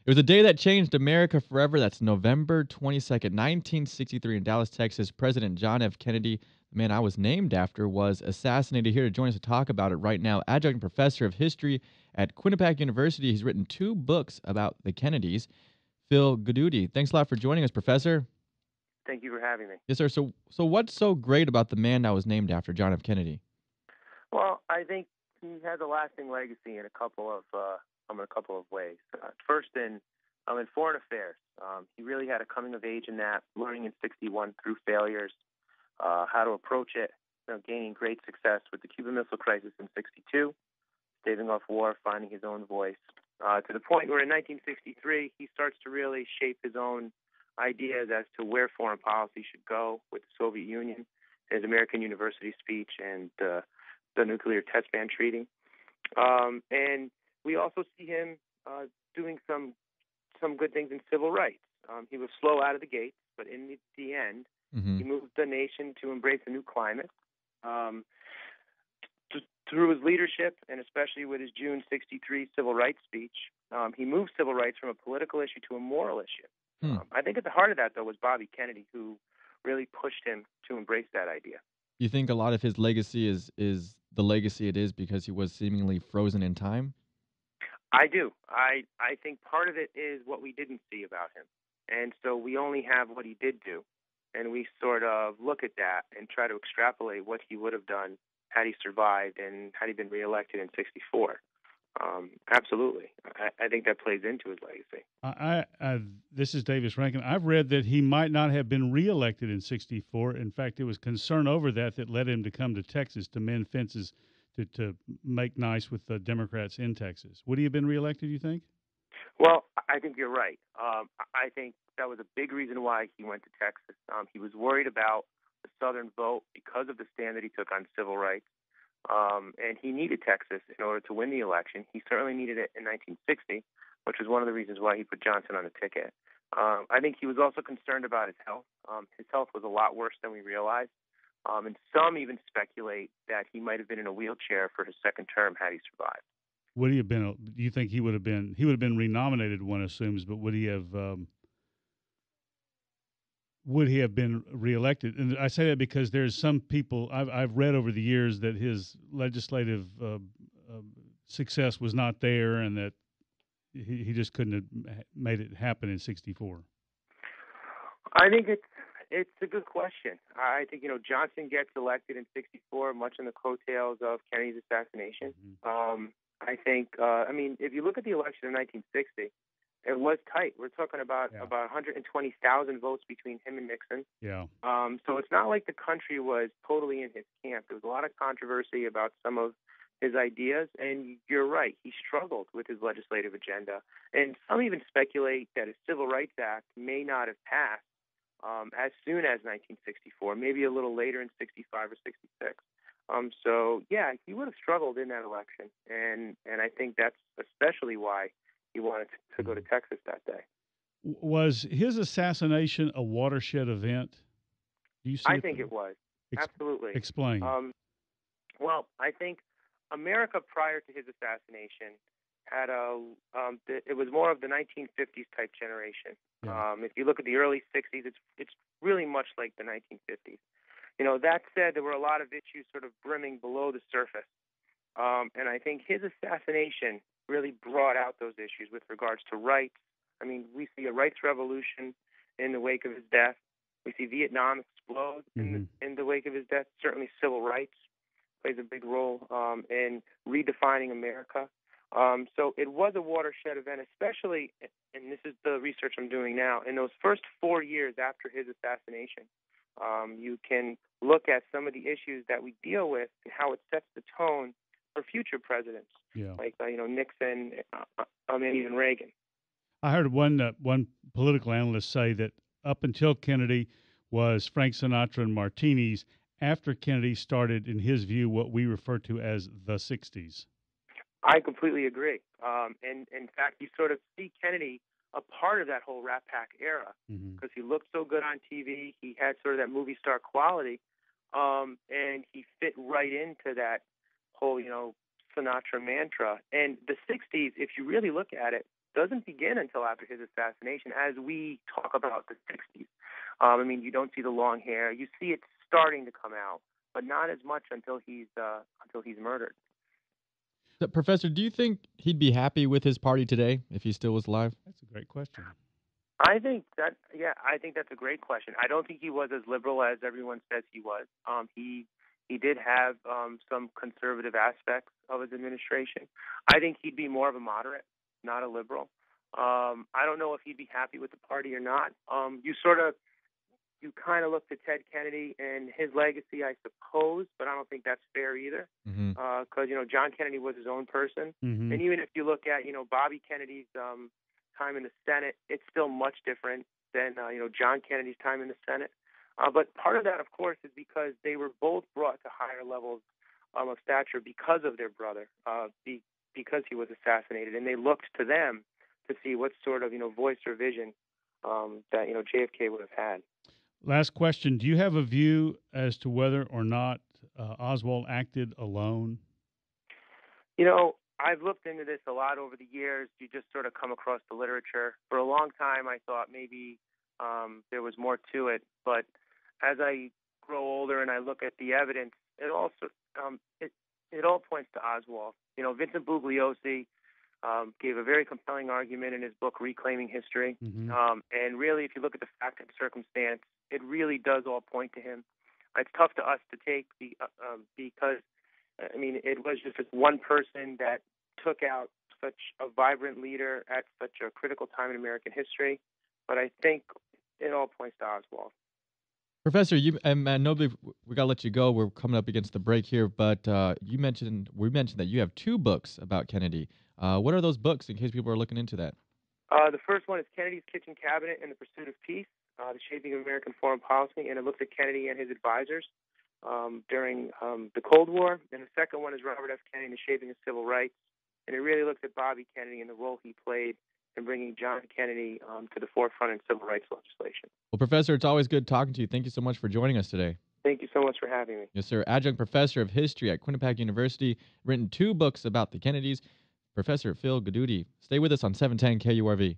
It was a day that changed America forever. That's November 22nd, 1963, in Dallas, Texas. President John F. Kennedy, the man I was named after, was assassinated. Here to join us to talk about it right now, adjunct professor of history at Quinnipiac University. He's written 2 books about the Kennedys. Phil GODUTI, thanks a lot for joining us, Professor. Thank you for having me. Yes, sir. So what's so great about the man that was named after, John F. Kennedy? Well, I think he has a lasting legacy in a couple of ways. First, in foreign affairs, he really had a coming of age in that, learning in '61 through failures, how to approach it, gaining great success with the Cuban Missile Crisis in '62, staving off war, finding his own voice, to the point where in 1963 he starts to really shape his own ideas as to where foreign policy should go with the Soviet Union, his American University speech, and the nuclear test ban treaty. And we also see him doing some good things in civil rights. He was slow out of the gates, but in the end, he moved the nation to embrace a new climate. Through his leadership, and especially with his June '63 civil rights speech, he moved civil rights from a political issue to a moral issue. I think at the heart of that, though, was Bobby Kennedy, who really pushed him to embrace that idea. You think a lot of his legacy is the legacy it is because he was seemingly frozen in time? I do. I think part of it is what we didn't see about him. And so we only have what he did do. And we sort of look at that and try to extrapolate what he would have done had he survived and had he been reelected in '64. Absolutely. I think that plays into his legacy. This is Davis Rankin. I've read that he might not have been reelected in '64. In fact, it was concern over that led him to come to Texas to mend fences to make nice with the Democrats in Texas. Would he have been reelected, you think? Well, I think you're right. I think that was a big reason why he went to Texas. He was worried about the Southern vote because of the stand that he took on civil rights. And he needed Texas in order to win the election. He certainly needed it in 1960, which was one of the reasons why he put Johnson on the ticket. I think he was also concerned about his health. His health was a lot worse than we realized. And some even speculate that he might have been in a wheelchair for his second term had he survived. Would he have been? Do you think he would have been? He would have been renominated, one assumes, but would he have? Would he have been reelected? And I say that because there's some people I've read over the years that his legislative success was not there, and that he just couldn't have made it happen in '64. I think it's a good question. I think Johnson gets elected in '64, much in the coattails of Kennedy's assassination. I think if you look at the election in 1960. It was tight. We're talking about 120,000 votes between him and Nixon. Yeah. So it's not like the country was totally in his camp. There was a lot of controversy about some of his ideas, and you're right. He struggled with his legislative agenda. And some even speculate that his Civil Rights Act may not have passed as soon as 1964, maybe a little later in '65 or '66. So, yeah, he would have struggled in that election. And I think that's especially why he wanted to go to Texas that day. Was his assassination a watershed event? Do you see I think it was. Absolutely. Explain. Well, I think America prior to his assassination had it was more of the 1950s type generation. Yeah. If you look at the early '60s, it's really much like the 1950s. That said, there were a lot of issues sort of brimming below the surface. And I think his assassination really brought out those issues with regards to rights. I mean, we see a rights revolution in the wake of his death. We see Vietnam explode in the wake of his death. Certainly civil rights plays a big role in redefining America. So it was a watershed event, especially, and this is the research I'm doing now, in those first 4 years after his assassination. You can look at some of the issues that we deal with and how it sets the tone for future presidents, like Nixon, and even Reagan. I heard one political analyst say that up until Kennedy was Frank Sinatra and martinis. After Kennedy started, in his view, what we refer to as the '60s. I completely agree. And in fact, you sort of see Kennedy a part of that whole Rat Pack era because he looked so good on TV. He had sort of that movie star quality, and he fit right into that whole, Sinatra mantra. And the '60s, if you really look at it, doesn't begin until after his assassination, as we talk about the 60s. I mean, you don't see the long hair. You see it starting to come out, but not as much until he's murdered. So, Professor, do you think he'd be happy with his party today if he still was alive? That's a great question. I think that's a great question. I don't think he was as liberal as everyone says he was. He did have some conservative aspects of his administration. I think he'd be more of a moderate, not a liberal. I don't know if he'd be happy with the party or not. You kind of look to Ted Kennedy and his legacy, I suppose, but I don't think that's fair either. Because John Kennedy was his own person, Mm-hmm. and even if you look at Bobby Kennedy's time in the Senate, it's still much different than John Kennedy's time in the Senate. But part of that, of course, is because they were both brought to higher levels of stature because of their brother, because he was assassinated, and they looked to them to see what sort of voice or vision that JFK would have had. Last question. Do you have a view as to whether or not Oswald acted alone? I've looked into this a lot over the years. You just sort of come across the literature. For a long time, I thought maybe there was more to it. But as I grow older and I look at the evidence, it also it all points to Oswald. Vincent Bugliosi gave a very compelling argument in his book Reclaiming History. Mm-hmm. And really, if you look at the fact and circumstance, it really does all point to him. It's tough to us to take because, it was just this one person that took out such a vibrant leader at such a critical time in American history. But I think it all points to Oswald. Professor, I know we got to let you go. We're coming up against the break here, but we mentioned that you have 2 books about Kennedy. What are those books, in case people are looking into that? The first one is Kennedy's Kitchen Cabinet and the Pursuit of Peace, the Shaping of American Foreign Policy, and it looks at Kennedy and his advisors during the Cold War. And the second one is Robert F. Kennedy and the Shaping of Civil Rights, and it really looks at Bobby Kennedy and the role he played in bringing John Kennedy to the forefront in civil rights legislation. Well, Professor, it's always good talking to you. Thank you so much for joining us today. Thank you so much for having me. Yes, sir. Adjunct Professor of History at Quinnipiac University, written 2 books about the Kennedys, Professor Phil GODUTI. Stay with us on 710 KURV.